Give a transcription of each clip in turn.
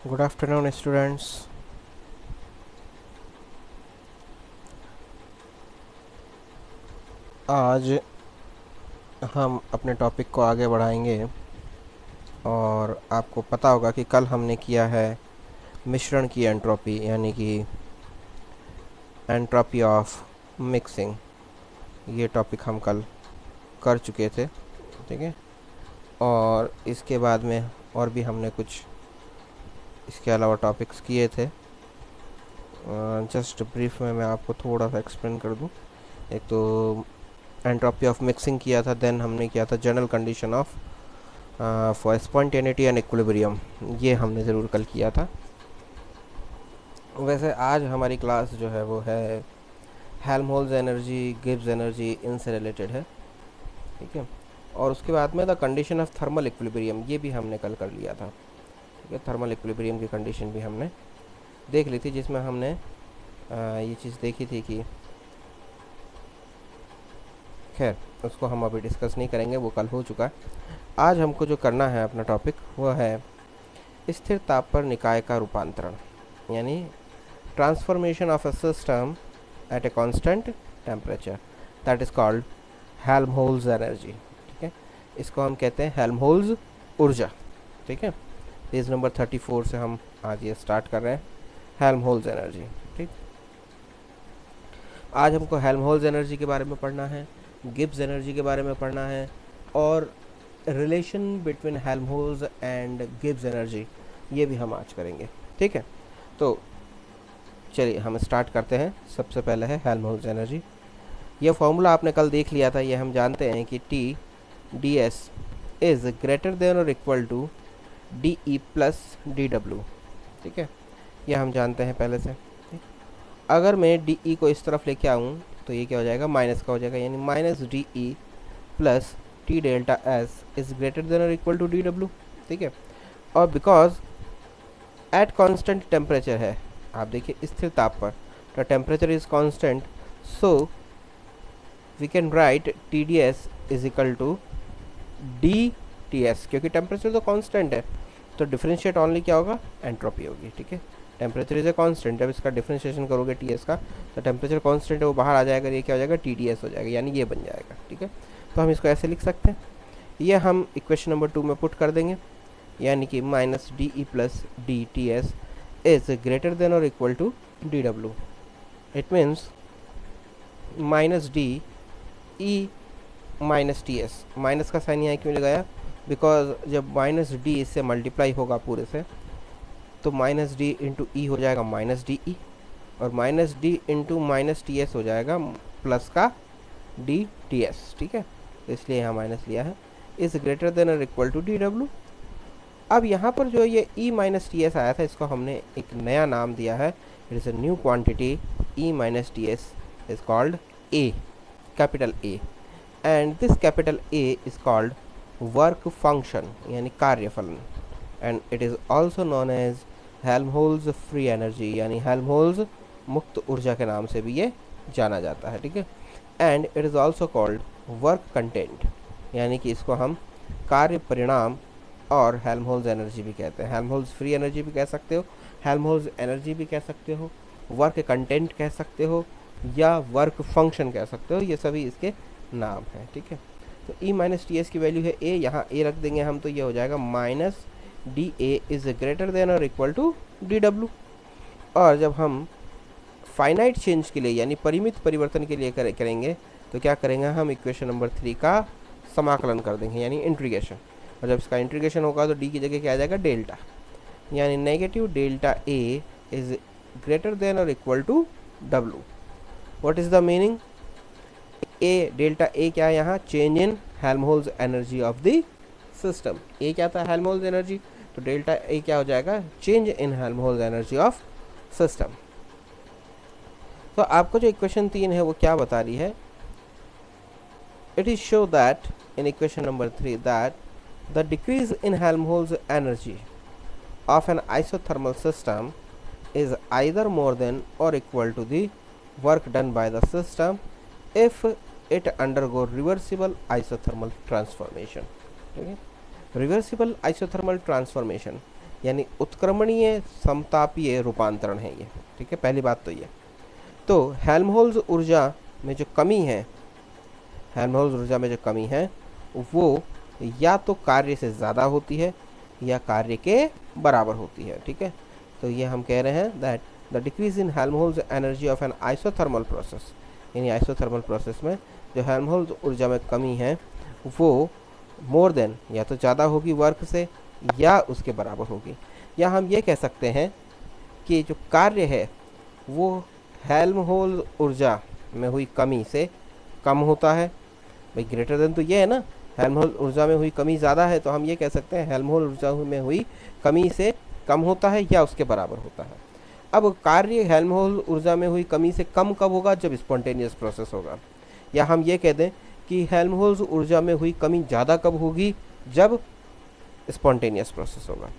Good afternoon students. आज हम अपने टॉपिक को आगे बढ़ाएंगे और आपको पता होगा कि कल हमने किया है मिश्रण की एंट्रोपी यानी कि एंट्रोपी ऑफ मिक्सिंग। ये टॉपिक हम कल कर चुके थे, ठीक है। और इसके बाद में और भी हमने कुछ इसके अलावा टॉपिक्स किए थे। जस्ट ब्रीफ में मैं आपको थोड़ा सा एक्सप्लेन कर दूं। एक तो एंट्रोपी ऑफ मिक्सिंग किया था, देन हमने किया था general condition of for spontaneity and equilibrium. ये हमने ज़रूर कल किया था। वैसे आज हमारी क्लास जो है वो है हेल्महोल्ट्ज़ एनर्जी, गिब्स एनर्जी, इनसे रिलेटेड है, ठीक है। और उसके बाद में the condition of thermal equilibrium, ये भी हमने कल कर लिया था, ठीक है। थर्मल इक्विलिब्रियम की कंडीशन भी हमने देख ली थी, जिसमें हमने ये चीज़ देखी थी कि खैर उसको हम अभी डिस्कस नहीं करेंगे, वो कल हो चुका है। आज हमको जो करना है अपना टॉपिक वो है स्थिर ताप पर निकाय का रूपांतरण, यानी transformation of a system eight a constant temperature, that is called Helmholtz energy, ठीक है। इसको हम कहते हैं हेल्महोल्ट्ज़ ऊर्जा, ठीक है। पेज नंबर 34 से हम आज ये स्टार्ट कर रहे हैं, हेल्महोल्ट्ज़ एनर्जी, ठीक। आज हमको हेल्महोल्ट्ज़ एनर्जी के बारे में पढ़ना है, गिब्स एनर्जी के बारे में पढ़ना है, और relation between Helmholtz and Gibbs energy ये भी हम आज करेंगे, ठीक है। तो चलिए हम स्टार्ट करते हैं। सबसे पहले है हेल्महोल्ट्ज़ एनर्जी। ये फॉर्मूला आपने कल देख लिया था। ये हम जानते हैं कि T D S is greater than और equal to D E plus D W, ठीक है। ये हम जानते हैं पहले से, ठीक। अगर मैं डी ई को इस तरफ लेके आऊँ तो ये क्या हो जाएगा, माइनस का हो जाएगा, यानी minus D E plus T delta S is greater than और इक्वल टू डी डब्ल्यू, ठीक है। और बिकॉज एट कांस्टेंट टेम्परेचर है, आप देखिए स्थिर ताप पर, the temperature is constant, so we can write T D S is equal to D T S, क्योंकि टेम्परेचर तो कांस्टेंट है तो डिफ्रेंशिएट ओनली क्या होगा, एंट्रोपी होगी, ठीक है। टेम्परेचर इज ए कांस्टेंट, जब इसका डिफ्रेंशिएशन करोगे टी एस का तो टेम्परेचर कांस्टेंट है वो बाहर आ जाएगा, ये क्या हो जाएगा, टी डी एस हो जाएगा, यानी ये बन जाएगा, ठीक है। तो हम इसको ऐसे लिख सकते हैं, ये हम इक्वेशन नंबर 2 में पुट कर देंगे, यानी कि minus D E plus D T S is greater than और equal to D W. It means minus D E minus T S, minus का साइन यहाँ क्यों लगाया, बिकॉज जब माइनस डी इससे मल्टीप्लाई होगा पूरे से तो माइनस डी इंटू ई हो जाएगा माइनस डी ई, और minus D into minus T S हो जाएगा प्लस का डी टी एस, ठीक है। इसलिए यहाँ माइनस लिया है, इज़ ग्रेटर देन और इक्वल टू डी डब्ल्यू। अब यहाँ पर जो ये ई माइनस टी एस आया था, इसको हमने एक नया नाम दिया है, it is a new quantity, E minus T S is called A, capital A, and this capital A is called work function, यानी कार्यफलन, and it is also known as Helmholtz free energy, यानी Helmholtz मुक्त ऊर्जा के नाम से भी ये जाना जाता है, ठीक है। And it is also called work content, यानी कि इसको हम कार्य परिणाम और हेल्महोल्ट्ज़ एनर्जी भी कहते हैं। हेल्महोल्ट्ज़ फ्री एनर्जी भी कह सकते हो, हेल्महोल्ट्ज़ एनर्जी भी कह सकते हो, वर्क कंटेंट कह सकते हो, या वर्क फंक्शन कह सकते हो, ये सभी इसके नाम हैं, ठीक है। तो ई माइनस टी एस की वैल्यू है ए, यहाँ ए रख देंगे हम, तो ये हो जाएगा minus D A is greater than और इक्वल टू डी डब्ल्यू। और जब हम फाइनाइट चेंज के लिए यानी परिमित परिवर्तन के लिए करेंगे तो क्या करेंगे, हम इक्वेशन नंबर 3 का समाकलन कर देंगे, यानी इंटीग्रेशन। और जब इसका इंटीग्रेशन होगा तो डी की जगह क्या आ जाएगा, डेल्टा, यानी negative delta A is greater than और equal to W. What is the meaning, A delta A क्या है यहाँ, change in Helmholtz energy of the system. A क्या था, हेल्महोल्ट्ज़ एनर्जी, तो डेल्टा ए क्या हो जाएगा, change in Helmholtz energy of system. तो आपको जो इक्वेशन 3 है वो क्या बता रही है, it is show that in equation number 3 that the decrease in Helmholtz energy of an isothermal system is either more than or equal to the work done by the system if it undergo reversible isothermal transformation, okay? Reversible isothermal transformation यानी उत्क्रमणीय समतापीय रूपांतरण है ये, ठीक है, पहली बात तो ये। तो हेल्महोल्ट्ज़ ऊर्जा में जो कमी है, हेल्महोल्ट्ज़ ऊर्जा में जो कमी है वो या तो कार्य से ज़्यादा होती है या कार्य के बराबर होती है, ठीक है। तो ये हम कह रहे हैं that the decrease in Helmholtz energy of N isothermal process, यानी आइसोथर्मल प्रोसेस में जो हेल्महोल्ट्ज़ ऊर्जा में कमी है वो मोर देन, या तो ज़्यादा होगी वर्क से या उसके बराबर होगी। या हम ये कह सकते हैं कि जो कार्य है वो हेल्महोल्ट्ज़ ऊर्जा में हुई कमी से कम होता है। भाई ग्रेटर देन तो ये है ना, हेल्महोल्ट्ज़ ऊर्जा में हुई कमी ज़्यादा है, तो हम ये कह सकते हैं हेल्महोल्ट्ज़ ऊर्जा में हुई कमी से कम होता है या उसके बराबर होता है। अब कार्य हेल्महोल्ट्ज़ ऊर्जा में हुई कमी से कम कब होगा? जब स्पॉन्टेनियस प्रोसेस होगा। या हम ये कह दें कि हेल्महोल्ट्ज़ ऊर्जा में हुई कमी ज़्यादा कब होगी? जब स्पॉन्टेनियस प्रोसेस होगा।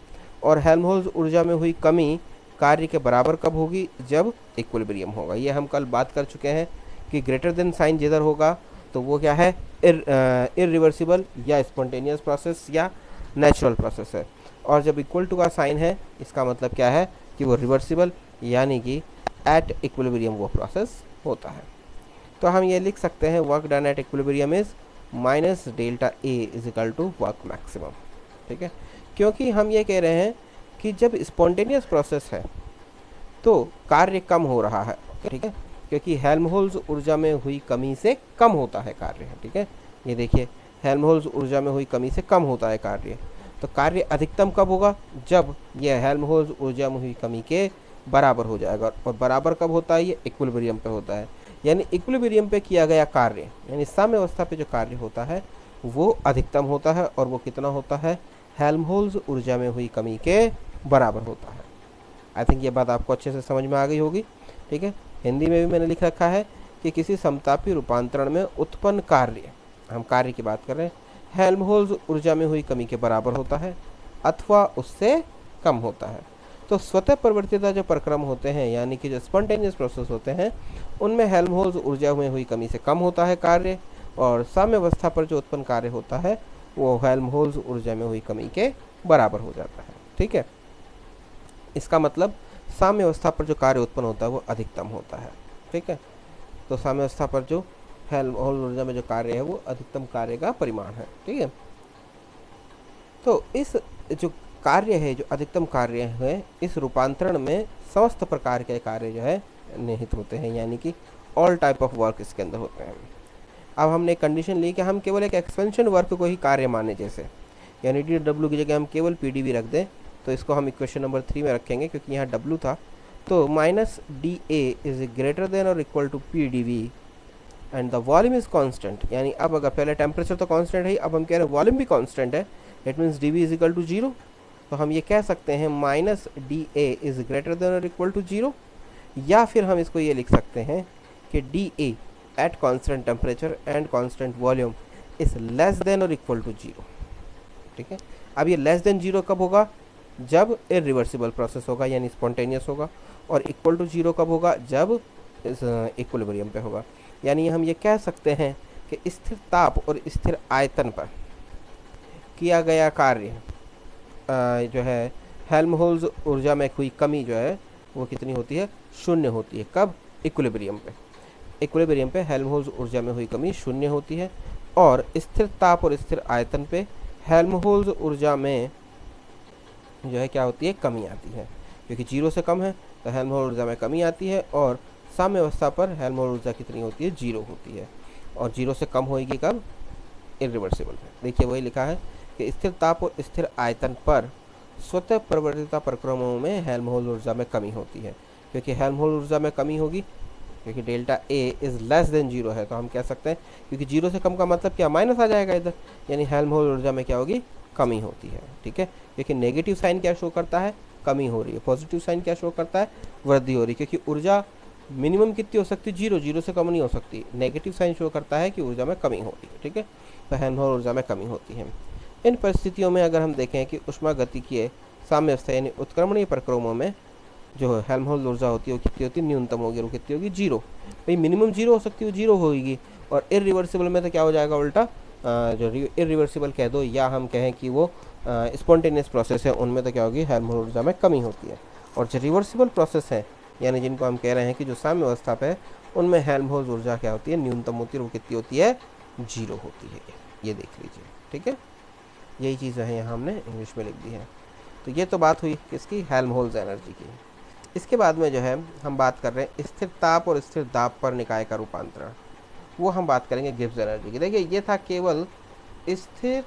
और हेल्महोल्ट्ज़ ऊर्जा में हुई कमी कार्य के बराबर कब होगी? जब इक्विलिब्रियम होगा। ये हम कल बात कर चुके हैं कि ग्रेटर देन साइन जिधर होगा तो वो क्या है? इरिवर्सिबल या स्पॉन्टेनियस प्रोसेस या नेचुरल प्रोसेस है। और जब इक्वल टू का साइन है इसका मतलब क्या है कि वो रिवर्सिबल, यानी कि एट इक्विलिब्रियम वो प्रोसेस होता है। तो हम ये लिख सकते हैं work done at equilibrium is minus delta A is equal to work maximum, ठीक है। क्योंकि हम ये कह रहे हैं कि जब स्पॉन्टेनियस प्रोसेस है तो कार्य कम हो रहा है, ठीक है, क्योंकि हेल्महोल्ट्ज़ ऊर्जा में हुई कमी से कम होता है कार्य, ठीक है। ये देखिए हेल्महोल्ट्ज़ ऊर्जा में हुई कमी से कम होता है कार्य। तो कार्य अधिकतम कब होगा? जब यह हेल्महोल्ट्ज़ ऊर्जा में हुई कमी के बराबर हो जाएगा। और बराबर कब होता है? ये इक्विलिब्रियम पे होता है। यानी इक्विलिब्रियम पे किया गया कार्य, यानी साम्य अवस्था पे जो कार्य होता है वो अधिकतम होता है। और वो कितना होता है? हेल्महोल्ट्ज़ ऊर्जा में हुई कमी के बराबर होता है। आई थिंक ये बात आपको अच्छे से समझ में आ गई होगी, ठीक है। हिंदी में भी मैंने लिख रखा है कि किसी समतापी रूपांतरण में उत्पन्न कार्य, हम कार्य की बात कर रहे हैं, हेल्महोल्ट्ज़ ऊर्जा में हुई कमी के बराबर होता है अथवा उससे कम होता है। तो स्वतः परिवर्तिता जो प्रक्रम होते हैं, यानी कि जो स्पॉन्टेनियस प्रोसेस होते हैं, उनमें हेल्महोल्ट्ज़ ऊर्जा में हुई कमी से कम होता है कार्य। और साम्य अवस्था पर जो उत्पन्न कार्य होता है वो हेल्महोल्ट्ज़ ऊर्जा में हुई कमी के बराबर हो जाता है, ठीक है। इसका मतलब साम्य अवस्था पर जो कार्य उत्पन्न होता है वो अधिकतम होता है, ठीक है। तो साम्य अवस्था पर जो हेल्महोल्ट्ज़ ऊर्जा में जो कार्य है वो अधिकतम कार्य का परिमाण है, ठीक है। तो इस जो कार्य है, जो अधिकतम कार्य है, इस रूपांतरण में समस्त प्रकार के कार्य जो है निहित होते हैं, यानी कि ऑल टाइप ऑफ वर्क इसके अंदर होते हैं। अब हमने एक कंडीशन ली कि हम केवल एक एक्सपेंशन वर्क को ही कार्य माने, जैसे यानी डी डब्ल्यू की जगह हम केवल पी डी वी रख दें, तो इसको हम इक्वेशन नंबर 3 में रखेंगे क्योंकि यहाँ डब्ल्यू था। तो minus D A is greater than और equal to P D V and the volume is constant. यानी अब अगर पहले टेम्परेचर तो कांस्टेंट है, अब हम कह रहे हैं वॉल्यूम भी कांस्टेंट है, it means D V is equal to 0। तो हम ये कह सकते हैं minus D A is greater than और इक्वल टू 0। या फिर हम इसको ये लिख सकते हैं कि D A eight constant temperature and constant volume is less then और इक्वल टू 0, ठीक है। अब ये लेस देन 0 कब होगा? जब इरिवर्सिबल प्रोसेस होगा, यानी स्पॉन्टेनियस होगा। और इक्वल टू 0 कब होगा? जब इक्विलिब्रियम पे होगा। यानी हम ये कह सकते हैं कि स्थिर ताप और स्थिर आयतन पर किया गया कार्य जो है हेल्महोल्ट्ज़ ऊर्जा में हुई कमी जो है वो कितनी होती है? 0 होती है। कब? इक्विलिब्रियम पे। इक्विलिब्रियम पे हेल्महोल्ट्ज़ ऊर्जा में हुई कमी 0 होती है। और स्थिर ताप और स्थिर आयतन पे हेल्महोल्ट्ज़ ऊर्जा में जो है क्या होती है? कमी आती है, क्योंकि 0 से कम है तो हेल्महोल्ट्ज़ ऊर्जा में कमी आती है। और साम्य अवस्था पर हेल्महोल्ट्ज़ ऊर्जा कितनी होती है? 0 होती है। और 0 से कम होगी कब? इरिवर्सिबल में। देखिए वही लिखा है कि स्थिर ताप और स्थिर आयतन पर स्वतः परिवर्तिता प्रक्रमों में हेल्महोल्ट्ज़ ऊर्जा में कमी होती है। क्योंकि हेल्महोल्ट्ज़ ऊर्जा में कमी होगी क्योंकि delta A is less than 0 है, तो हम कह सकते हैं क्योंकि 0 से कम का मतलब क्या? माइनस आ जाएगा इधर, यानी हेल्महोल्ट्ज़ ऊर्जा में क्या होगी? कमी होती है, ठीक है। लेकिन नेगेटिव साइन क्या शो करता है? कमी हो रही है। पॉजिटिव साइन क्या शो करता है? वृद्धि हो रही है, क्योंकि ऊर्जा मिनिमम कितनी हो सकती है? 0, 0 से कम नहीं हो सकती। नेगेटिव साइन शो करता है कि ऊर्जा में कमी हो रही है, ठीक है। तो हेल्महोल्ट्ज़ ऊर्जा में कमी होती है। इन परिस्थितियों में अगर हम देखें कि ऊष्मागतिकीय साम्य अवस्था यानी उत्क्रमणीय प्रक्रमों में जो हेल्महोल्ट्ज़ ऊर्जा होती है वो कितनी होती है? न्यूनतम होगी। वो कितनी होगी? 0। भाई मिनिमम 0 हो सकती है, 0 होगी। और इरिवर्सिबल में तो क्या हो जाएगा? उल्टा जो इरिवर्सिबल कह दो या हम कहें कि वो स्पॉन्टेनियस प्रोसेस है, उनमें तो क्या होगी, हेल्महोल्ट्ज़ ऊर्जा में कमी होती है। और जो रिवर्सिबल प्रोसेस है, यानी जिनको हम कह रहे हैं कि जो साम्य अवस्था पे है, उनमें हेल्महोल्ट्ज़ ऊर्जा क्या होती है, न्यूनतम होती है। वो कितनी होती है, 0 होती है। ये देख लीजिए, ठीक है। यही चीज़ है यहाँ हमने इंग्लिश में लिख दी है। तो ये तो बात हुई किसकी, हेल्महोल्ट्ज़ एनर्जी की। इसके बाद में जो है हम बात कर रहे हैं स्थिर ताप और स्थिर दाब पर निकाय का रूपांतरण, वो हम बात करेंगे गिब्स एनर्जी की। देखिए ये था केवल स्थिर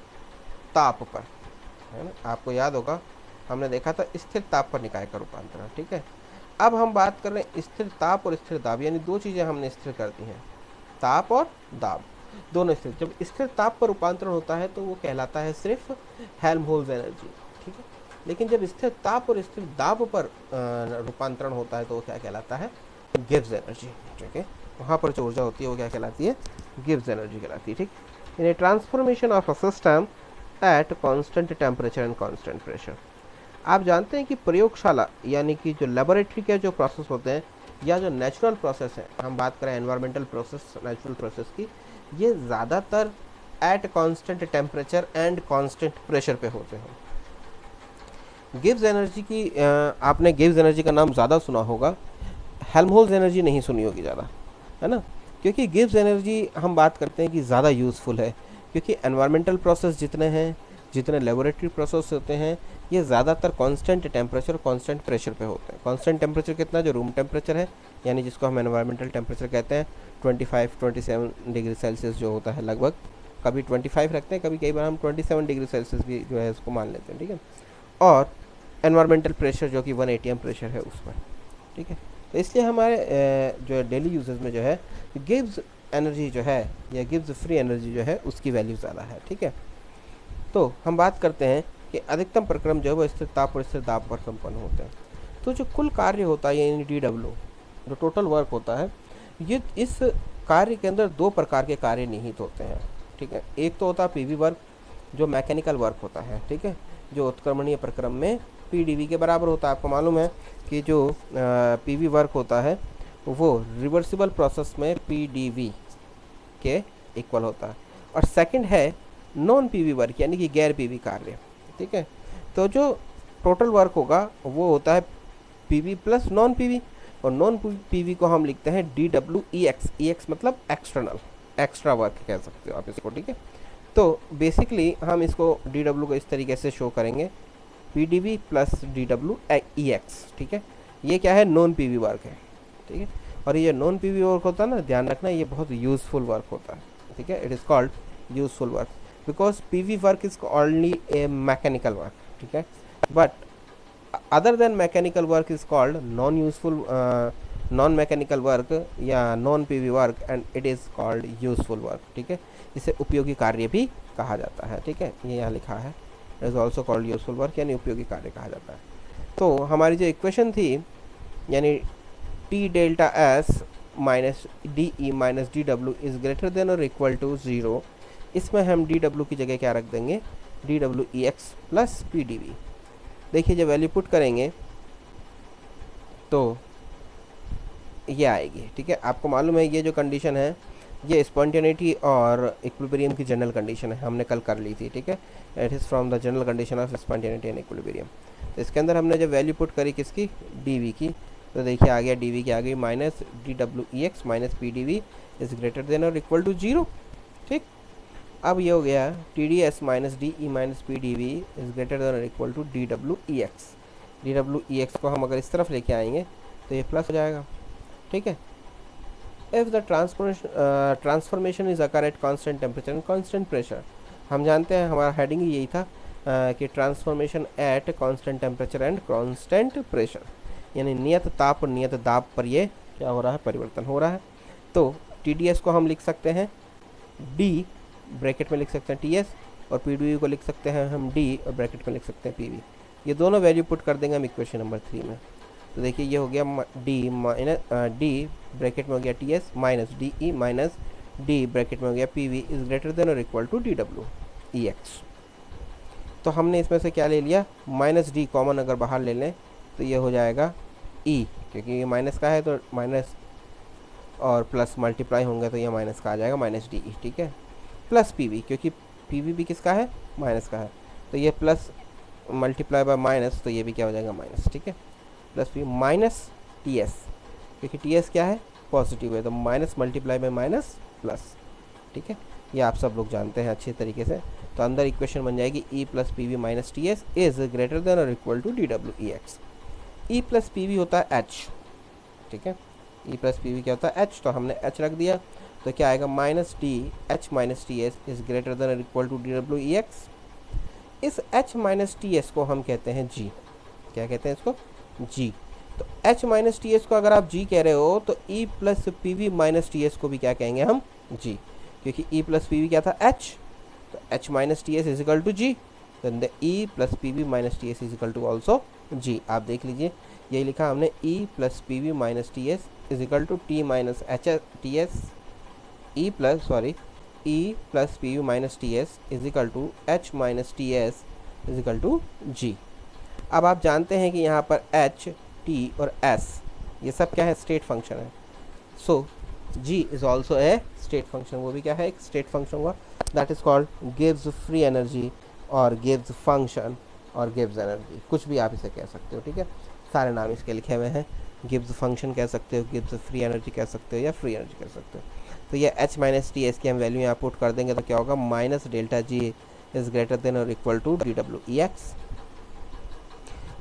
ताप पर, है ना, आपको याद होगा हमने देखा था स्थिर ताप पर निकाय का रूपांतरण, ठीक है। अब हम बात कर रहे हैं स्थिर ताप और स्थिर दाब, यानी दो चीज़ें हमने स्थिर कर दी हैं, ताप और दाब दोनों स्थिर। जब स्थिर ताप पर रूपांतरण होता है तो वो कहलाता है सिर्फ हेल्महोल्ट्ज़ एनर्जी, ठीक है। लेकिन जब स्थिर ताप और स्थिर दाब पर रूपांतरण होता है तो वो क्या कहलाता है, गिब्स एनर्जी, ठीक है। वहाँ पर जो ऊर्जा होती है वो क्या कहलाती है, गिब्स एनर्जी कहलाती है, ठीक। In transformation of a system at constant temperature and constant pressure. आप जानते हैं कि प्रयोगशाला यानी कि जो लेबोरेटरी के जो प्रोसेस होते हैं या जो नेचुरल प्रोसेस है, हम बात करें एनवायरमेंटल प्रोसेस, नेचुरल प्रोसेस की, ये ज़्यादातर eight constant temperature and constant pressure पे होते हैं। गिब्स एनर्जी की आपने गिब्स एनर्जी का नाम ज़्यादा सुना होगा, हेल्महोल्ट्ज़ एनर्जी नहीं सुनी होगी ज़्यादा, है ना। क्योंकि गिब्स एनर्जी हम बात करते हैं कि ज़्यादा यूज़फुल है, क्योंकि एनवायरमेंटल प्रोसेस जितने हैं, जितने लेबोरेटरी प्रोसेस होते हैं, ये ज़्यादातर कांस्टेंट टेम्परेचर और कांस्टेंट प्रेशर पे होते हैं। कांस्टेंट टेम्परेचर कितना, जो रूम टेम्परेचर है, यानी जिसको हम एनवायरमेंटल टेम्परेचर कहते हैं, 25-27 डिग्री सेल्सियस जो होता है लगभग, कभी 25 रखते हैं, कभी कई बार हम 27 डिग्री सेल्सियस भी जो है उसको मान लेते हैं, ठीक है। और एनवायरमेंटल प्रेशर जो कि 1 atm प्रेशर है उसमें, ठीक है। तो इसलिए हमारे जो है डेली यूजेस में जो है गिब्स एनर्जी जो है या गिब्स फ्री एनर्जी जो है उसकी वैल्यू ज़्यादा है, ठीक है। तो हम बात करते हैं कि अधिकतम प्रक्रम जो है वो स्थिर ताप और स्थिर दाब पर संपन्न होते हैं। तो जो कुल कार्य होता है यानी DW, जो टोटल वर्क होता है, ये इस कार्य के अंदर दो प्रकार के कार्य निहित होते हैं, ठीक है। एक तो होता है PV वर्क, जो मैकेनिकल वर्क होता है, ठीक है, जो उत्क्रमणीय प्रक्रम में PdV के बराबर होता है। आपको मालूम है कि जो PV वर्क होता है वो रिवर्सिबल प्रोसेस में PdV के इक्वल होता है। और सेकंड है नॉन PV वर्क, यानी कि गैर PV कार्य, ठीक है। तो जो टोटल वर्क होगा वो होता है PV प्लस नॉन PV, और नॉन PV को हम लिखते हैं DWEX, EX मतलब एक्सटर्नल, एक्स्ट्रा वर्क कह सकते हो आप इसको, ठीक है। तो बेसिकली हम इसको DW को इस तरीके से शो करेंगे, PdV प्लस DWEX, ठीक है। ये क्या है, नॉन PV वर्क है, ठीक है। और ये नॉन PV वर्क होता है ना, ध्यान रखना, ये बहुत यूजफुल वर्क होता है, ठीक है। It is called useful work because PV work is only a mechanical work, ठीक है। But other than mechanical work is called non useful, non mechanical work या non PV work, and it is called useful work, ठीक है। इसे उपयोगी कार्य भी कहा जाता है, ठीक है। ये यहाँ लिखा है, is also called useful work, यानी उपयोगी कार्य कहा जाता है। तो हमारी जो इक्वेशन थी, यानी T delta S minus DE minus DW is greater than और इक्वल टू 0, इसमें हम DW की जगह क्या रख देंगे, DWEX प्लस PdV। देखिए जब वैल्यू पुट करेंगे तो ये आएगी, ठीक है। आपको मालूम है ये जो कंडीशन है ये स्पॉन्टेनिटी और इक्विलिब्रियम की जनरल कंडीशन है, हमने कल कर ली थी, ठीक है। It is from the general condition of spontaneity and equilibrium. तो इसके अंदर हमने जब वैल्यू पुट करी किसकी, DV की, तो देखिए आ गया DV की आ गई minus DWEX minus PdV is greater than और इक्वल टू 0, ठीक। अब ये हो गया TdS minus DE minus PdV is greater than और इक्वल टू DWEX। DWEX को हम अगर इस तरफ लेके आएंगे तो ये प्लस हो जाएगा, ठीक है। If the transformation is occur at constant temperature and constant pressure, हम जानते हैं हमारा हेडिंग ही यही था कि transformation eight constant temperature and constant pressure, यानी नियत ताप और नियत दाब पर ये क्या हो रहा है, परिवर्तन हो रहा है। तो TdS को हम लिख सकते हैं D ब्रैकेट में लिख सकते हैं TS, और PdV को लिख सकते हैं हम D और ब्रैकेट में लिख सकते हैं PV। ये दोनों वैल्यू पुट कर देंगे हम इक्वेशन नंबर 3 में। तो देखिए ये हो गया D माइनस D ब्रैकेट में हो गया TS minus DE minus D bracket में हो गया PV इज ग्रेटर देन और इक्वल टू DWEX। तो हमने इसमें से क्या ले लिया, माइनस D कॉमन अगर बाहर ले लें तो ये हो जाएगा E, क्योंकि ये माइनस का है तो माइनस और प्लस मल्टीप्लाई होंगे तो ये माइनस का आ जाएगा माइनस DE, ठीक है। प्लस पीवी, क्योंकि पीवी भी किसका है, माइनस का है, तो ये प्लस मल्टीप्लाई बाय माइनस, तो ये भी क्या हो जाएगा माइनस, ठीक है, plus P minus T S, क्योंकि टी एस क्या है, पॉजिटिव है, तो minus multiply by minus plus, ठीक है, ये आप सब लोग जानते हैं अच्छे तरीके से। तो अंदर इक्वेशन बन जाएगी E plus P V minus T S is greater than और equal to D W E X. E plus P V होता है एच, ठीक है, ई प्लस पी वी क्या होता है एच, तो हमने एच रख दिया, तो क्या आएगा minus T H minus T S is greater than और equal to D W E X. इस एच माइनस टी एस को हम कहते हैं जी, क्या कहते हैं इसको, जी। तो एच माइनस टी एस को अगर आप जी कह रहे हो तो ई plus P V minus T S को भी क्या कहेंगे हम, जी, क्योंकि ई प्लस पी वी क्या था एच, तो H minus T S is equal to G, then the E plus P V minus T S is equal to also G. आप देख लीजिए यही लिखा हमने, E plus P V minus T S is equal to T minus H T S, E plus P V minus T S is equal to H minus T S is equal to G. अब आप जानते हैं कि यहाँ पर H, T और S ये सब क्या है, स्टेट फंक्शन है, so G is also a state function, वो भी क्या है, एक स्टेट फंक्शन हुआ, दैट इज कॉल्ड गिव्स फ्री एनर्जी और गिव्स फंक्शन और गिव्स एनर्जी, कुछ भी आप इसे कह सकते हो, ठीक है, सारे नाम इसके लिखे हुए हैं, गिव्स फंक्शन कह सकते हो, गिव्स फ्री एनर्जी कह सकते हो, या फ्री एनर्जी कह सकते हो। तो ये एच माइनस टी एस की हम वैल्यू यहाँ पुट कर देंगे तो क्या होगा, minus delta G is greater than और equal to D W E X.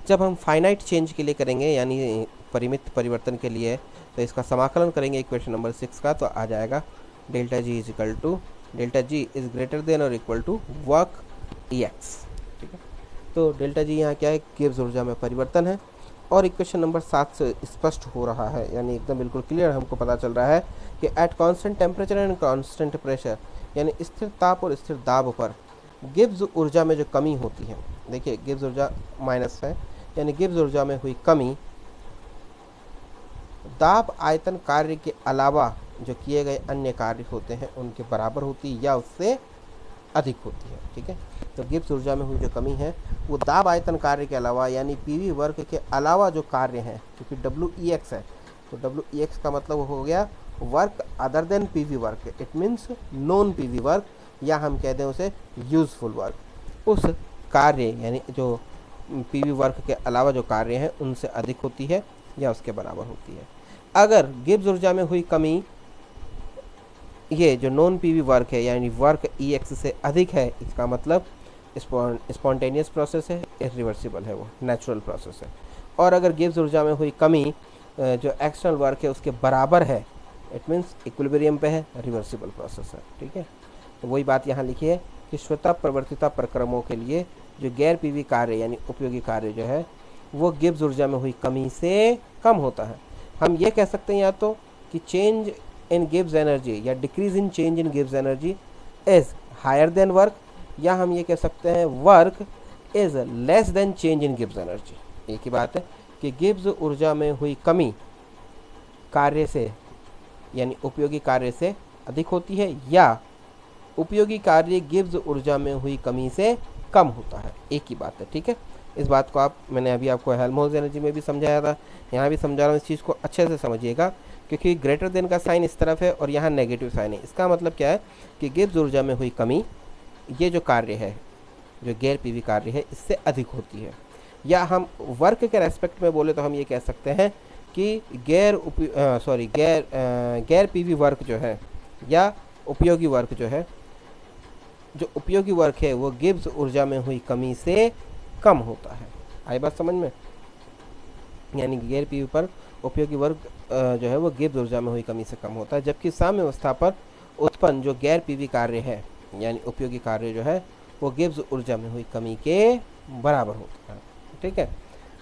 जब हम फाइनाइट चेंज के लिए करेंगे, यानी परिमित परिवर्तन के लिए, तो इसका समाकलन करेंगे इक्वेशन नंबर 6 का, तो आ जाएगा delta G is equal to, delta G is greater than और equal to work E X, ठीक है। तो डेल्टा जी यहाँ क्या है, गिब्स ऊर्जा में परिवर्तन है, और इक्वेशन नंबर 7 से स्पष्ट हो रहा है, यानी एकदम बिल्कुल क्लियर हमको पता चल रहा है कि at constant temperature and constant pressure, यानी स्थिर ताप और स्थिर दाब पर गिब्स ऊर्जा में जो कमी होती है, देखिए गिब्स ऊर्जा माइनस है, यानी गिब्स ऊर्जा में हुई कमी दाब आयतन कार्य के अलावा जो किए गए अन्य कार्य होते हैं उनके बराबर होती है या उससे अधिक होती है, ठीक है। तो गिब्स ऊर्जा में हुई जो कमी है वो दाब आयतन कार्य के अलावा, यानी पीवी वर्ग के अलावा जो कार्य हैं, क्योंकि डब्ल्यू ई एक्स है, तो डब्ल्यू ई एक्स का मतलब हो गया work other than PV work, it means non PV work, या हम कह दें उसे यूजफुल वर्क, उस कार्य यानी जो पीवी वर्क के अलावा जो कार्य हैं उनसे अधिक होती है या उसके बराबर होती है। अगर गिब्स ऊर्जा में हुई कमी ये जो नॉन पीवी वर्क है यानी वर्क ई एक्स से अधिक है, इसका मतलब स्पॉन्टेनियस प्रोसेस है, इरिवर्सिबल है, वो नेचुरल प्रोसेस है। और अगर गिब्स ऊर्जा में हुई कमी जो एक्सटर्नल वर्क है उसके बराबर है, इट मीन्स इक्विलिब्रियम पे है, रिवर्सिबल प्रोसेस है, ठीक है। तो वही बात यहाँ लिखी है कि स्वतः प्रवर्तिता प्रक्रमों के लिए जो गैर पीवी कार्य यानी उपयोगी कार्य जो है वो गिब्स ऊर्जा में हुई कमी से कम होता है। हम ये कह सकते हैं या तो कि चेंज इन गिब्स एनर्जी या decrease in change in Gibbs energy is higher than work, या हम ये कह सकते हैं work is less than change in Gibbs energy. एक ही बात है कि गिब्स ऊर्जा में हुई कमी कार्य से यानी उपयोगी कार्य से अधिक होती है या उपयोगी कार्य गिब्स ऊर्जा में हुई कमी से कम होता है, एक ही बात है, ठीक है। इस बात को मैंने अभी आपको हेल्महोल्ट्ज़ एनर्जी में भी समझाया था, यहाँ भी समझा रहा हूँ, इस चीज़ को अच्छे से समझिएगा, क्योंकि ग्रेटर देन का साइन इस तरफ है और यहाँ नेगेटिव साइन है। इसका मतलब क्या है कि गिब्स ऊर्जा में हुई कमी ये जो कार्य है, जो गैर पीवी कार्य है, इससे अधिक होती है। या हम वर्क के रेस्पेक्ट में बोले तो हम ये कह सकते हैं कि गैर पीवी वर्क जो है या उपयोगी वर्क जो है, जो उपयोगी वर्क है वो गिब्स ऊर्जा में हुई कमी से कम होता है। आई बात समझ में, यानी गैर पीवी पर उपयोगी वर्ग जो है वो गिब्स ऊर्जा में हुई कमी से कम होता है, जबकि साम्यावस्था पर उत्पन्न जो गैर पीवी कार्य है यानी उपयोगी कार्य जो है वो गिब्स ऊर्जा में हुई कमी के बराबर होता है, ठीक है।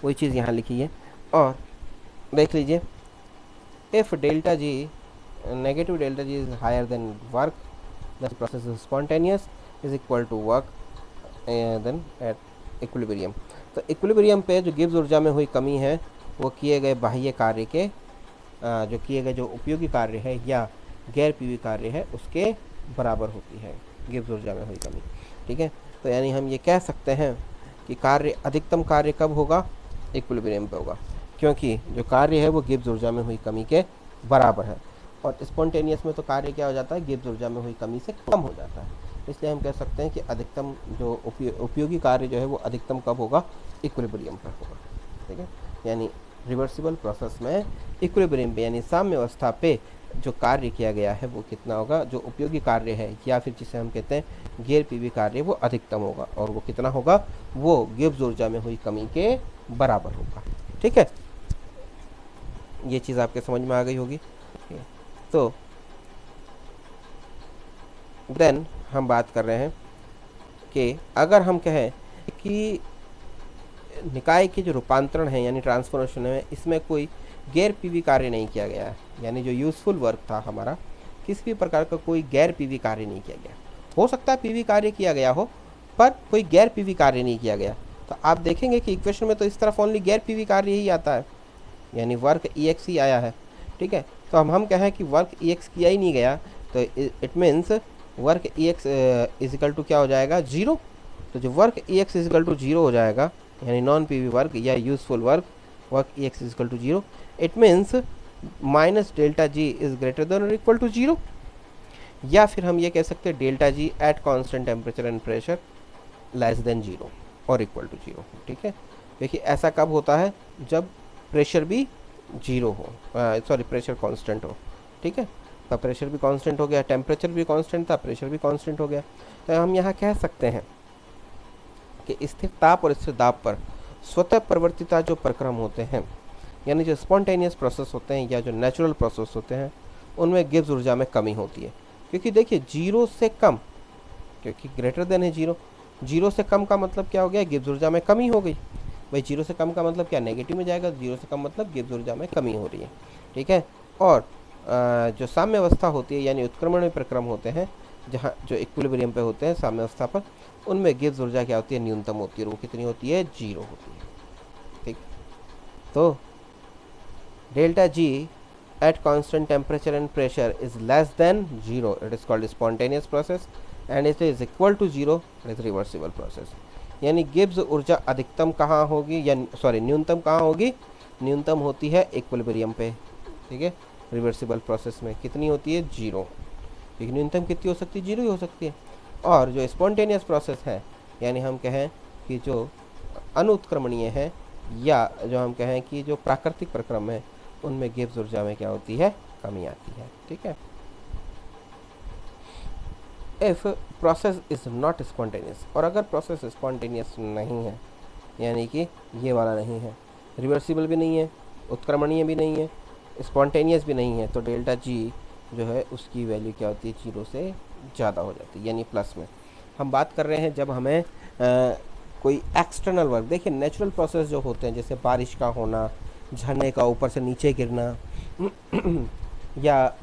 वही चीज़ यहाँ लिखी है और देख लीजिए, if delta G negative delta G is higher than work the process is spontaneous is equal to work then at equilibrium. तो इक्विलिब्रियम पे जो गिब्स ऊर्जा में हुई कमी है वो किए गए बाह्य कार्य के जो किए गए जो उपयोगी कार्य है या गैर पीवी कार्य है उसके बराबर होती है गिब्स ऊर्जा में हुई कमी, ठीक है। तो यानी हम ये कह सकते हैं कि कार्य अधिकतम कार्य कब होगा, इक्विलिब्रियम पे होगा, क्योंकि जो कार्य है वो गिब्स ऊर्जा में हुई कमी के बराबर है। और स्पॉन्टेनियस में तो कार्य क्या हो जाता है, गिब्स ऊर्जा में हुई कमी से कम हो जाता है। इसलिए हम कह सकते हैं कि अधिकतम जो उपयोगी कार्य जो है वो अधिकतम कब होगा, इक्विलिब्रियम पर होगा। ठीक है, यानी रिवर्सिबल प्रोसेस में इक्विलिब्रियम पे यानी साम्य अवस्था पे जो कार्य किया गया है वो कितना होगा, जो उपयोगी कार्य है या फिर जिसे हम कहते हैं गैर पीवी कार्य, वो अधिकतम होगा। और वो कितना होगा, वो गिब्स ऊर्जा में हुई कमी के बराबर होगा। ठीक है, ये चीज़ आपके समझ में आ गई होगी। तो देन हम बात कर रहे हैं कि अगर हम कहें कि निकाय के जो रूपांतरण है यानी ट्रांसफॉर्मेशन है, इसमें कोई गैर पीवी कार्य नहीं किया गया है, यानी जो यूजफुल वर्क था हमारा, किसी भी प्रकार का कोई गैर पीवी कार्य नहीं किया गया। हो सकता है पीवी कार्य किया गया हो, पर कोई गैर पीवी कार्य नहीं किया गया। तो आप देखेंगे कि इक्वेशन में तो इस तरफ ओनली गैर पीवी कार्य ही आता है, यानी वर्क ई एक्स ही आया है। ठीक है, तो हम कहें कि वर्क ई एक्स किया ही नहीं गया, तो it means work E X is equal to क्या हो जाएगा, जीरो। तो जो work E X is equal to zero हो जाएगा, यानी नॉन पीवी वर्क या useful work, work E X is equal to zero, it means minus delta G is greater than और इक्वल टू जीरो। या फिर हम ये कह सकते हैं delta G at constant temperature and pressure less than zero और इक्वल टू जीरो। ठीक है, देखिए ऐसा कब होता है, जब प्रेशर भी जीरो हो, सॉरी प्रेशर कांस्टेंट हो। ठीक है, तो प्रेशर भी कांस्टेंट हो गया, टेम्परेचर भी कांस्टेंट था, प्रेशर भी कांस्टेंट हो गया। तो हम यहाँ कह सकते हैं कि स्थिर ताप और स्थिर दाब पर स्वतः परिवर्तिता जो प्रक्रम होते हैं, यानी जो स्पॉन्टेनियस प्रोसेस होते हैं या जो नेचुरल प्रोसेस होते हैं, उनमें गिब्स ऊर्जा में कमी होती है। क्योंकि देखिए जीरो से कम, क्योंकि ग्रेटर देन है जीरो, जीरो से कम का मतलब क्या हो गया, गिब्स ऊर्जा में कमी हो गई। भाई जीरो से कम का मतलब क्या, नेगेटिव में जाएगा, जीरो से कम मतलब गिब्स ऊर्जा में कमी हो रही है। ठीक है, और जो साम्य अवस्था होती है यानी उत्क्रमण प्रक्रम होते हैं, जहाँ जो इक्विलिब्रियम पे होते हैं साम्य अवस्था पर, उनमें गिब्स ऊर्जा क्या होती है, न्यूनतम होती है। और वो कितनी होती है, जीरो होती है। ठीक, तो delta G at constant temperature and pressure is less than 0, it is called spontaneous process, and it is equal to 0, it is reversible process। यानी गिब्स ऊर्जा अधिकतम कहाँ होगी, या सॉरी न्यूनतम कहाँ होगी, न्यूनतम होती है इक्विलिब्रियम पे। ठीक है, रिवर्सिबल प्रोसेस में कितनी होती है, जीरो। लेकिन न्यूनतम कितनी हो सकती है, जीरो ही हो सकती है। और जो स्पॉन्टेनियस प्रोसेस है, यानी हम कहें कि जो अनुत्क्रमणीय है या जो हम कहें कि जो प्राकृतिक प्रक्रम है, उनमें गिब्स ऊर्जा में क्या होती है, कमी आती है। ठीक है, if process is not spontaneous, और अगर प्रोसेस स्पॉन्टेनियस नहीं है, यानी कि ये वाला नहीं है, रिवर्सिबल भी नहीं है, उत्क्रमणीय भी नहीं है, स्पॉन्टेनियस भी नहीं है, तो डेल्टा जी जो है उसकी वैल्यू क्या होती है, जीरो से ज़्यादा हो जाती है, यानी प्लस में। हम बात कर रहे हैं जब हमें कोई एक्सटर्नल वर्क, देखिए नेचुरल प्रोसेस जो होते हैं, जैसे बारिश का होना, झरने का ऊपर से नीचे गिरना, या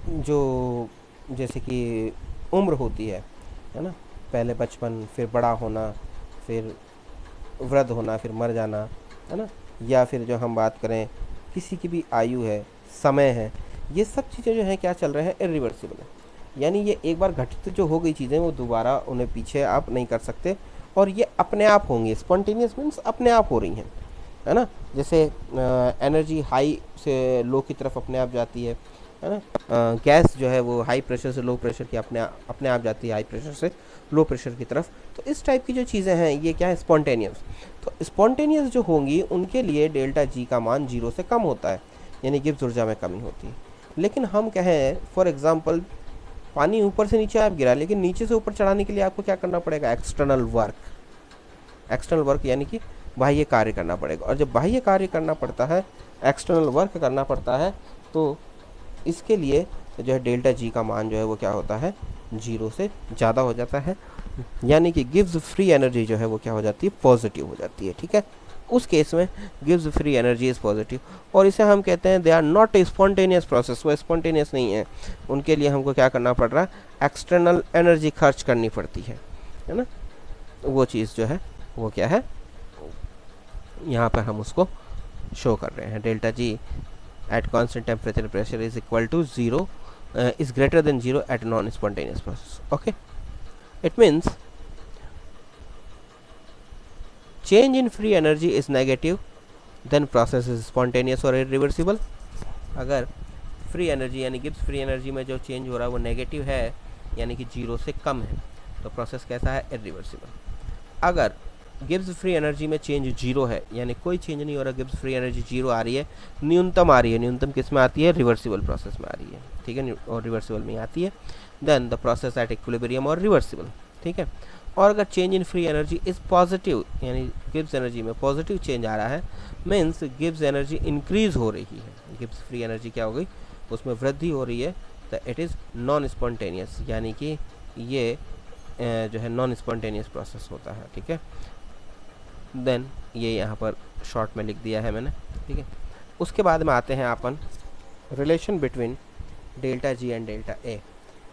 जो जैसे कि उम्र होती है ना, पहले बचपन, फिर बड़ा होना, फिर वृद्ध होना, फिर मर जाना, है ना, या फिर जो हम बात करें किसी की भी आयु है, समय है, ये सब चीज़ें जो हैं क्या चल रहे हैं, इरिवर्सिबल है। यानी ये एक बार घटित जो हो गई चीज़ें, वो दोबारा उन्हें पीछे आप नहीं कर सकते, और ये अपने आप होंगी। स्पॉन्टेनियस मीन्स अपने आप हो रही हैं, है ना। जैसे एनर्जी हाई से लो की तरफ अपने आप जाती है ना। गैस जो है वो हाई प्रेशर से लो प्रेशर की अपने आप जाती है, हाई प्रेशर से लो प्रेशर की तरफ। तो इस टाइप की जो चीज़ें हैं ये क्या है, स्पॉन्टेनियस। तो स्पॉन्टेनियस जो होंगी उनके लिए डेल्टा जी का मान जीरो से कम होता है, यानी गिब्स ऊर्जा में कमी होती है। लेकिन हम कहें फॉर एग्जांपल पानी ऊपर से नीचे आप गिरा, लेकिन नीचे से ऊपर चढ़ाने के लिए आपको क्या करना पड़ेगा, एक्सटर्नल वर्क यानी कि बाह्य कार्य करना पड़ेगा। और जब बाह्य कार्य करना पड़ता है, एक्सटर्नल वर्क करना पड़ता है, तो इसके लिए जो है डेल्टा जी का मान जो है वो क्या होता है, जीरो से ज़्यादा हो जाता है, यानी कि गिव्स फ्री एनर्जी जो है वो क्या हो जाती है, पॉजिटिव हो जाती है। ठीक है, उस केस में गिव्स फ्री एनर्जी इज़ पॉजिटिव, और इसे हम कहते हैं they are not a spontaneous process, वो स्पॉन्टेनियस नहीं है। उनके लिए हमको क्या करना पड़ रहा है, एक्सटर्नल एनर्जी खर्च करनी पड़ती है ना। वो चीज़ जो है वो क्या है, यहाँ पर हम उसको शो कर रहे हैं। Delta G at constant temperature pressure is equal to zero, is greater than zero at non spontaneous process. Okay, it means change in free energy is negative, then process is spontaneous or irreversible। अगर free energy यानी Gibbs free energy में जो change हो रहा है वो negative है, यानी कि 0 से कम है, तो प्रोसेस कैसा है, इरिवर्सिबल। अगर गिब्स फ्री एनर्जी में चेंज 0 है, यानी कोई चेंज नहीं हो रहा, गिब्स फ्री एनर्जी 0 आ रही है, न्यूनतम आ रही है, न्यूनतम किस में आती है, रिवर्सिबल प्रोसेस में आ रही है, ठीक है, और रिवर्सिबल में आती है, then the process at equilibrium और रिवर्सिबल, ठीक है। और अगर change in free energy is positive, यानी गिब्स एनर्जी में पॉजिटिव चेंज आ रहा है, मीन्स गिब्स एनर्जी इंक्रीज हो रही है, गिब्स फ्री एनर्जी क्या हो गई, उसमें वृद्धि हो रही है, तो इट इज़ नॉन स्पॉन्टेनियस, यानी कि ये जो है नॉन स्पॉन्टेनियस प्रोसेस होता है, ठीक है। देन ये यहाँ पर शॉर्ट में लिख दिया है मैंने, ठीक है। उसके बाद में आते हैं अपन relation between delta G and delta A,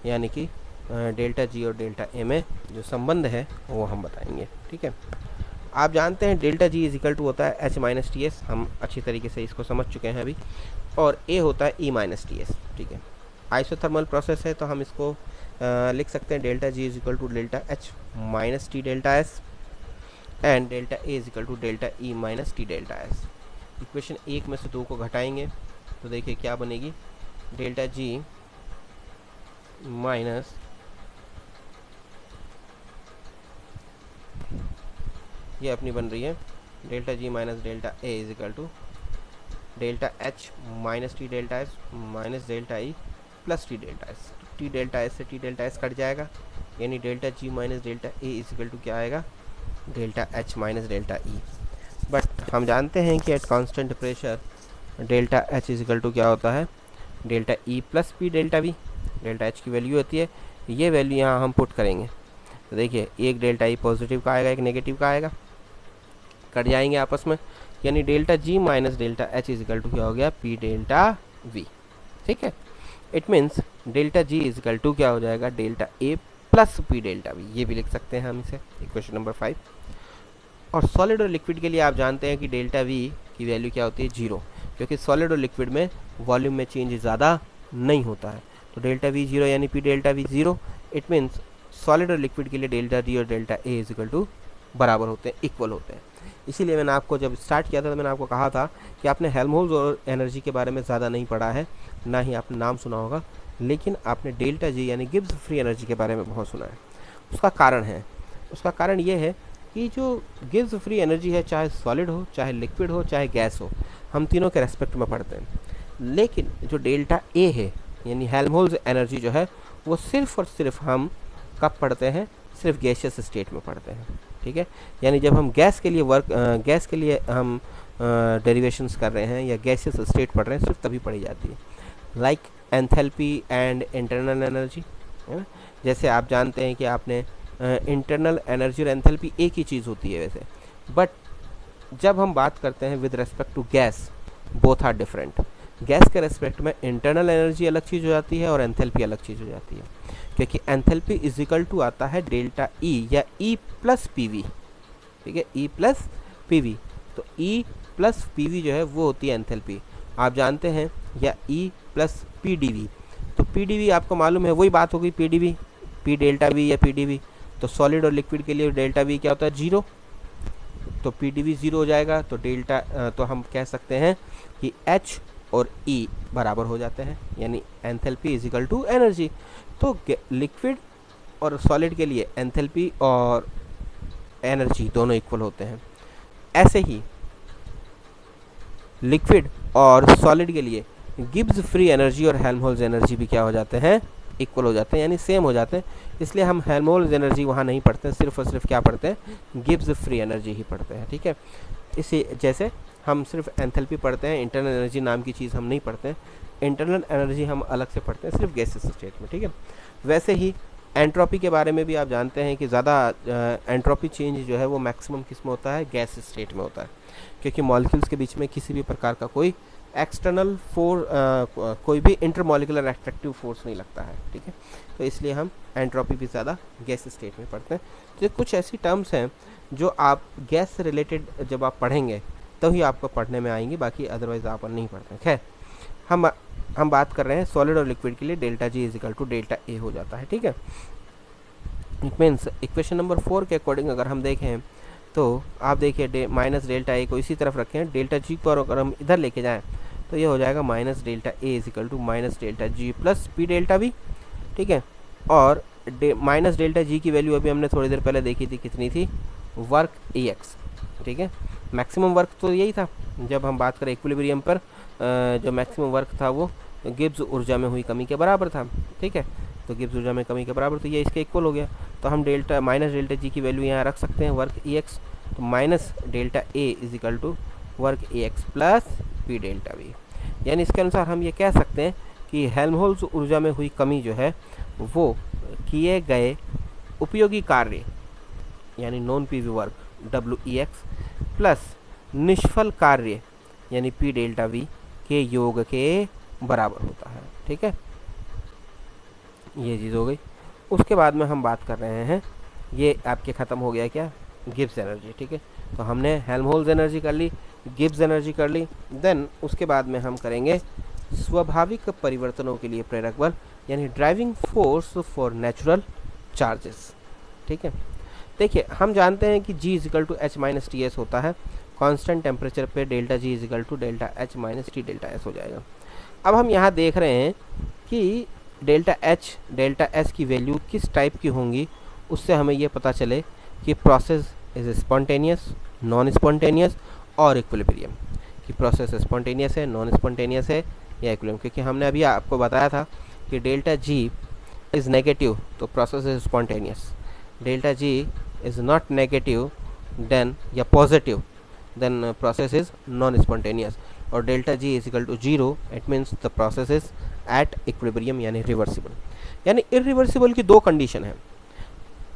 यानी कि डेल्टा जी और डेल्टा ए में जो संबंध है वो हम बताएंगे, ठीक है। आप जानते हैं delta G is equal to होता है एच माइनस टी एस, हम अच्छी तरीके से इसको समझ चुके हैं अभी, और ए होता है ई माइनस टी एस, ठीक है। आइसोथर्मल प्रोसेस है तो हम इसको लिख सकते हैं delta G is equal to delta H minus T delta S and delta A is equal to delta E minus T delta S. Equation 1 में से 2 को घटाएंगे तो देखिए क्या बनेगी, डेल्टा जी माइनस ये अपनी बन रही है delta G minus delta A is equal to delta H minus T delta S minus delta E plus T delta S. T delta S से टी डेल्टा एस कट जाएगा, यानी delta G minus delta A is equal to क्या आएगा, delta H minus delta E. But हम जानते हैं कि at constant pressure delta H is equal to क्या होता है, delta E plus P delta we. Delta H की वैल्यू होती है, ये वैल्यू यहाँ हम पुट करेंगे तो देखिए एक डेल्टा ई पॉजिटिव का आएगा, एक नेगेटिव का आएगा, कट जाएंगे आपस में, यानी delta G minus delta H is equal to क्या हो गया, पी डेल्टा वी, ठीक है। It means delta G is equal to क्या हो जाएगा, delta A plus P delta V, ये भी लिख सकते हैं हम इसे, इक्वेशन नंबर 5। और सॉलिड और लिक्विड के लिए आप जानते हैं कि डेल्टा वी की वैल्यू क्या होती है, 0, क्योंकि सॉलिड और लिक्विड में वॉल्यूम में चेंज ज़्यादा नहीं होता है, तो डेल्टा वी 0 यानी P delta V 0। It means solid और लिक्विड के लिए डेल्टा डी और delta A is equal to बराबर होते हैं, इक्वल होते हैं। इसीलिए मैंने आपको जब स्टार्ट किया था तो मैंने आपको कहा था कि आपने हेल्महोल्ट्ज़ और एनर्जी के बारे में ज़्यादा नहीं पढ़ा है, ना ही आपने नाम सुना होगा, लेकिन आपने डेल्टा जी यानी गिब्स फ्री एनर्जी के बारे में बहुत सुना है। उसका कारण है, उसका कारण ये है कि जो गिब्स फ्री एनर्जी है, चाहे सॉलिड हो, चाहे लिक्विड हो, चाहे गैस हो, हम तीनों के रेस्पेक्ट में पढ़ते हैं, लेकिन जो डेल्टा ए है यानी हेल्महोल्ट्ज़ एनर्जी जो है वो सिर्फ और सिर्फ हम कब पढ़ते हैं, सिर्फ गैसियस स्टेट में पढ़ते हैं, ठीक है। यानी जब हम गैस के लिए गैस के लिए हम डेरिवेशंस कर रहे हैं या गैसियस स्टेट पढ़ रहे हैं, सिर्फ तभी पढ़ी जाती है, like enthalpy and internal energy, है ना। जैसे आप जानते हैं कि आपने इंटरनल एनर्जी और एंथैल्पी एक ही चीज़ होती है वैसे, बट जब हम बात करते हैं with respect to gas, both are different. Gas के रेस्पेक्ट में इंटरनल एनर्जी अलग चीज़ हो जाती है और एंथैल्पी अलग चीज़ हो जाती है, क्योंकि एंथैल्पी इज इक्वल टू आता है डेल्टा ई या ई प्लस पी वी, ठीक है, ई प्लस पी वी। तो ई प्लस पी वी जो है वो होती है एंथैल्पी, आप जानते हैं, या E plus P D V. तो पी डी वी आपको मालूम है, वही बात हो गई, P D V, P delta V या पी डी वी। तो सॉलिड और लिक्विड के लिए डेल्टा वी क्या होता है, 0, तो पी डी वी 0 हो जाएगा, तो तो हम कह सकते हैं कि एच और ई बराबर हो जाते हैं, यानी enthalpy is equal to energy. तो लिक्विड और सॉलिड के लिए एंथैल्पी और एनर्जी दोनों इक्वल होते हैं। ऐसे ही लिक्विड और सॉलिड के लिए गिब्स फ्री एनर्जी और हेल्महोल्ट्ज़ एनर्जी भी क्या हो जाते हैं, इक्वल हो जाते हैं, यानी सेम हो जाते हैं। इसलिए हम हेल्महोल्ट्ज़ एनर्जी वहाँ नहीं पढ़ते हैं, सिर्फ और सिर्फ क्या पढ़ते हैं, गिब्स फ्री एनर्जी ही पढ़ते हैं, ठीक है। इसी जैसे हम सिर्फ एंथैल्पी पढ़ते हैं, इंटरनल एनर्जी नाम की चीज़ हम नहीं पढ़ते हैं, इंटरनल एनर्जी हम अलग से पढ़ते हैं सिर्फ गैसेस स्टेट में, ठीक है। वैसे ही एंट्रोपी के बारे में भी आप जानते हैं कि ज़्यादा एंट्रोपी चेंज जो है वो मैक्सिमम किस में होता है, गैस स्टेट में होता है, क्योंकि मॉलिक्यूल्स के बीच में किसी भी प्रकार का कोई एक्सटर्नल कोई भी इंटरमॉलिकुलर एट्रैक्टिव फोर्स नहीं लगता है, ठीक है। तो इसलिए हम एंट्रोपी भी ज़्यादा गैस स्टेट में पढ़ते हैं। तो कुछ ऐसी टर्म्स हैं जो आप गैस से रिलेटेड जब आप पढ़ेंगे तभी आपको पढ़ने में आएंगी, बाकी अदरवाइज आप नहीं पढ़ते हैं। खैर, हम बात कर रहे हैं सॉलिड और लिक्विड के लिए delta G is equal to delta A हो जाता है, ठीक है। इट मीन्स इक्वेशन नंबर 4 के अकॉर्डिंग अगर हम देखें तो आप देखिए माइनस डेल्टा ए को इसी तरफ रखें, डेल्टा जी को अगर हम इधर लेके जाएं तो ये हो जाएगा minus delta A is equal to minus delta G plus P delta V, ठीक है। और माइनस डेल्टा जी की वैल्यू अभी हमने थोड़ी देर पहले देखी थी, कितनी थी, वर्क ए एक्स, ठीक है। मैक्सिमम वर्क तो यही था जब हम बात करें इक्विलिब्रियम पर, जो मैक्सिमम वर्क था वो गिब्स ऊर्जा में हुई कमी के बराबर था, ठीक है। तो गिब्स ऊर्जा में कमी के बराबर, तो ये इसके इक्वल हो गया। तो हम डेल्टा माइनस डेल्टा जी की वैल्यू यहाँ रख सकते हैं, वर्क ई एक्स, तो minus delta A is equal to work A X plus P delta V. यानी इसके अनुसार हम ये कह सकते हैं कि हेल्महोल्ट्ज़ ऊर्जा में हुई कमी जो है वो किए गए उपयोगी कार्य यानी non PV work W E x plus निष्फल कार्य यानी पी डेल्टा वी के योग के बराबर होता है, ठीक है। ये चीज़ हो गई। उसके बाद में हम बात कर रहे हैं, ये आपके ख़त्म हो गया क्या, गिब्स एनर्जी, ठीक है। तो हमने हेल्महोल्ट्ज़ एनर्जी कर ली, गिब्स एनर्जी कर ली, देन उसके बाद में हम करेंगे स्वाभाविक परिवर्तनों के लिए प्रेरक बल यानी driving force for natural charges, ठीक है। देखिए हम जानते हैं कि G is equal to H minus T S होता है, कांस्टेंट टेम्परेचर पे delta G is equal to delta H minus T delta S हो जाएगा। अब हम यहाँ देख रहे हैं कि डेल्टा एच डेल्टा एस की वैल्यू किस टाइप की होंगी, उससे हमें ये पता चले कि process is spontaneous, non spontaneous और इक्विलिब्रियम, कि प्रोसेस स्पॉन्टेनियस है, नॉन स्पॉन्टेनियस है या इक्विलिब्रियम। क्योंकि हमने अभी आपको बताया था कि डेल्टा G इज़ नेगेटिव तो process is spontaneous, delta G is not negative then या positive then process is non spontaneous, और delta G is equal to 0 it means the process is at equilibrium यानी reversible. यानी irreversible की दो condition है,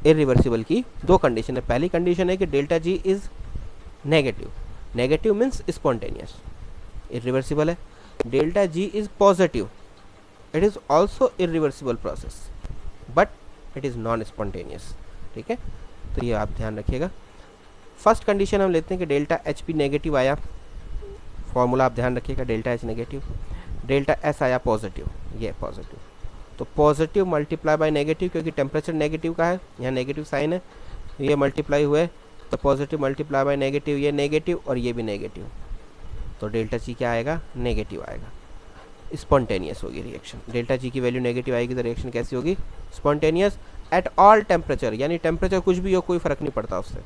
irreversible की दो condition है। पहली कंडीशन है कि delta G is negative, negative means spontaneous, irreversible है। Delta G is positive, it is also irreversible process but it is non spontaneous, ठीक है। तो ये आप ध्यान रखिएगा। फर्स्ट कंडीशन हम लेते हैं कि डेल्टा एच पी नेगेटिव आया, फॉर्मूला आप ध्यान रखिएगा, delta H negative, delta S आया पॉजिटिव, ये पॉजिटिव, तो पॉजिटिव मल्टीप्लाई बाय नेगेटिव, क्योंकि टेम्परेचर नेगेटिव का है, यहाँ नेगेटिव साइन है, ये मल्टीप्लाई हुए तो पॉजिटिव मल्टीप्लाई बाय नेगेटिव, ये नेगेटिव और ये भी नेगेटिव, तो डेल्टा जी क्या आएगा, नेगेटिव आएगा, स्पॉन्टेनियस होगी रिएक्शन। डेल्टा जी की वैल्यू नेगेटिव आएगी तो रिएक्शन कैसी होगी, स्पॉन्टेनियस एट ऑल टेम्परेचर, यानी टेम्परेचर कुछ भी हो कोई फ़र्क नहीं पड़ता उससे,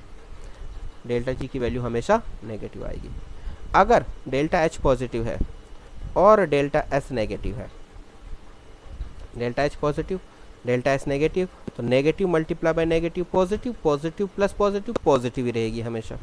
डेल्टा जी की वैल्यू हमेशा नेगेटिव आएगी। अगर डेल्टा एच पॉजिटिव है और डेल्टा एस नेगेटिव है, delta H positive delta S negative, तो negative multiply by negative positive, positive plus positive, positive ही रहेगी हमेशा।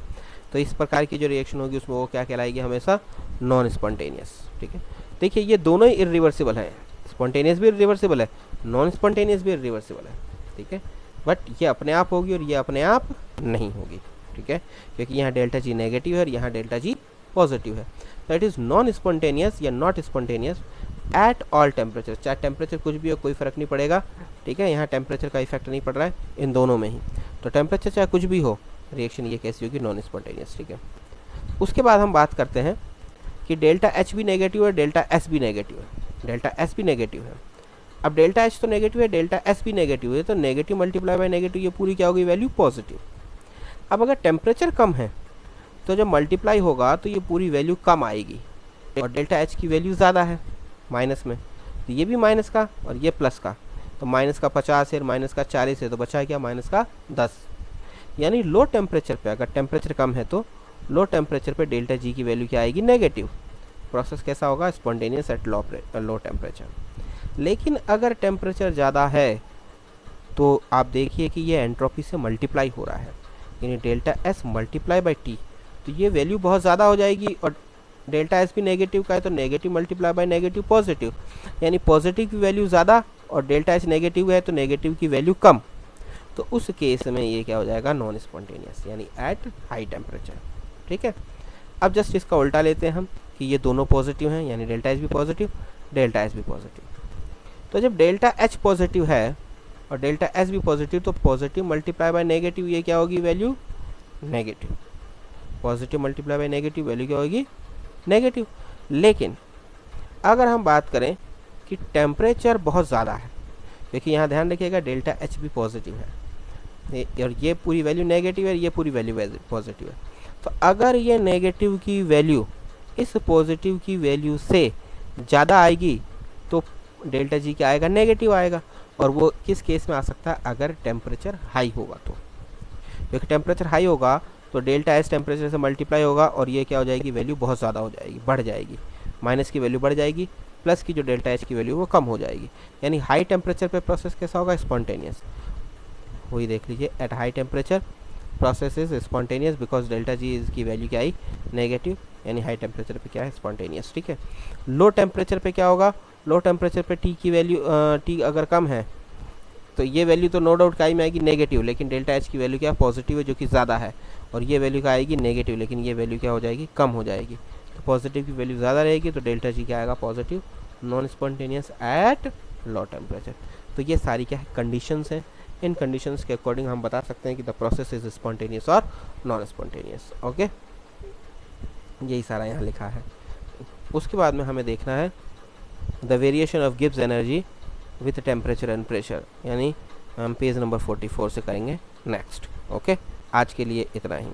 तो इस प्रकार की जो रिएक्शन होगी उसमें वो क्या कहलाएगी, हमेशा नॉन स्पॉन्टेनियस, ठीक है। देखिए ये दोनों ही इरिवर्सिबल हैं, स्पॉन्टेनियस भी इरिवर्सिबल है, नॉन स्पॉन्टेनियस भी इरिवर्सिबल है, ठीक है। बट ये अपने आप होगी और ये अपने आप नहीं होगी, ठीक है, क्योंकि यहाँ डेल्टा जी नेगेटिव है और यहाँ डेल्टा जी पॉजिटिव है। तो इट इज़ नॉन स्पॉन्टेनियस या not spontaneous at all temperature, चाहे टेम्परेचर कुछ भी हो कोई फ़र्क नहीं पड़ेगा, ठीक है। यहाँ टेम्परेचर का इफेक्ट नहीं पड़ रहा है इन दोनों में ही, तो टेम्परेचर चाहे कुछ भी हो रिएक्शन ये कैसी होगी, नॉन स्पॉन्टेनियस, ठीक है। उसके बाद हम बात करते हैं कि डेल्टा एच भी नेगेटिव है, डेल्टा एस भी नेगेटिव है, डेल्टा एस भी नेगेटिव है। अब डेल्टा एच तो नेगेटिव है, डेल्टा एस भी नेगेटिव है, तो नेगेटिव मल्टीप्लाई बाय नेगेटिव ये पूरी क्या होगी, वैल्यू पॉजिटिव। अब अगर टेम्परेचर कम है तो जब मल्टीप्लाई होगा तो ये पूरी वैल्यू कम आएगी, और डेल्टा एच की वैल्यू ज़्यादा है माइनस में, तो ये भी माइनस का और ये प्लस का, तो माइनस का 50 है माइनस का 40 है, तो बचा क्या, माइनस का 10। यानी लो टेम्परेचर पे, अगर टेम्परेचर कम है तो लो टेम्परेचर पे डेल्टा जी की वैल्यू क्या आएगी, नेगेटिव। प्रोसेस कैसा होगा, स्पॉन्टेनियस एट लो टेम्परेचर। लेकिन अगर टेम्परेचर ज़्यादा है तो आप देखिए कि ये एंट्रोपी से मल्टीप्लाई हो रहा है, यानी delta S multiply by T, तो ये वैल्यू बहुत ज़्यादा हो जाएगी, और डेल्टा एस भी नेगेटिव का है तो negative multiply by negative positive, यानी पॉजिटिव की वैल्यू ज़्यादा और डेल्टा एच नेगेटिव है तो नेगेटिव की वैल्यू कम, तो उस केस में ये क्या हो जाएगा, नॉन स्पॉन्टेनियस यानी एट हाई टेम्परेचर, ठीक है। अब जस्ट इसका उल्टा लेते हैं हम कि ये दोनों पॉजिटिव हैं, यानी डेल्टा एच भी पॉजिटिव, डेल्टा एस भी पॉजिटिव। तो जब डेल्टा एच पॉजिटिव है और डेल्टा एस भी पॉजिटिव, तो पॉजिटिव मल्टीप्लाई बाय नेगेटिव ये क्या होगी, value negative, positive multiply by negative value क्या होगी, नेगेटिव। लेकिन अगर हम बात करें कि टेम्परेचर बहुत ज़्यादा है, क्योंकि यहाँ ध्यान रखिएगा डेल्टा एच भी पॉजिटिव है और ये पूरी वैल्यू नेगेटिव है, ये पूरी वैल्यू पॉजिटिव है, तो अगर ये नेगेटिव की वैल्यू इस पॉजिटिव की वैल्यू से ज़्यादा आएगी तो डेल्टा जी क्या आएगा, नेगेटिव आएगा। और वो किस केस में आ सकता है, अगर टेम्परेचर हाई होगा तो, क्योंकि टेम्परेचर हाई होगा तो डेल्टा एस टेम्परेचर से मल्टीप्लाई होगा और ये क्या हो जाएगी, वैल्यू बहुत ज़्यादा हो जाएगी, बढ़ जाएगी, माइनस की वैल्यू बढ़ जाएगी, प्लस की जो डेल्टा एच की वैल्यू वो कम हो जाएगी। यानी हाई टेम्परेचर पे प्रोसेस कैसा होगा, स्पॉन्टेनियस। वही देख लीजिए, at high temperature process is spontaneous because delta G की वैल्यू क्या आई, नेगेटिव, यानी हाई टेम्परेचर पे क्या है, स्पॉन्टेनियस। ठीक है। लो टेम्परेचर पे क्या होगा, लो टेम्परेचर पे टी की वैल्यू, टी अगर कम है तो ये वैल्यू तो नो डाउट काय में आएगी, नेगेटिव, लेकिन डेल्टा एच की वैल्यू क्या पॉजिटिव है जो कि ज़्यादा है, और ये वैल्यू क्या आएगी, नेगेटिव, लेकिन ये वैल्यू क्या हो जाएगी, कम हो जाएगी। तो पॉजिटिव की वैल्यू ज़्यादा रहेगी तो डेल्टा जी क्या आएगा, positive, non spontaneous at low temperature. तो ये सारी क्या है, कंडीशंस हैं। इन कंडीशंस के अकॉर्डिंग हम बता सकते हैं कि द प्रोसेस इज स्पॉन्टेनियस और नॉन स्पॉन्टेनियस। ओके, यही सारा यहाँ लिखा है। उसके बाद में हमें देखना है the variation of Gibbs energy with temperature and pressure, यानी हम पेज नंबर 44 से करेंगे नेक्स्ट। ओके, आज के लिए इतना ही।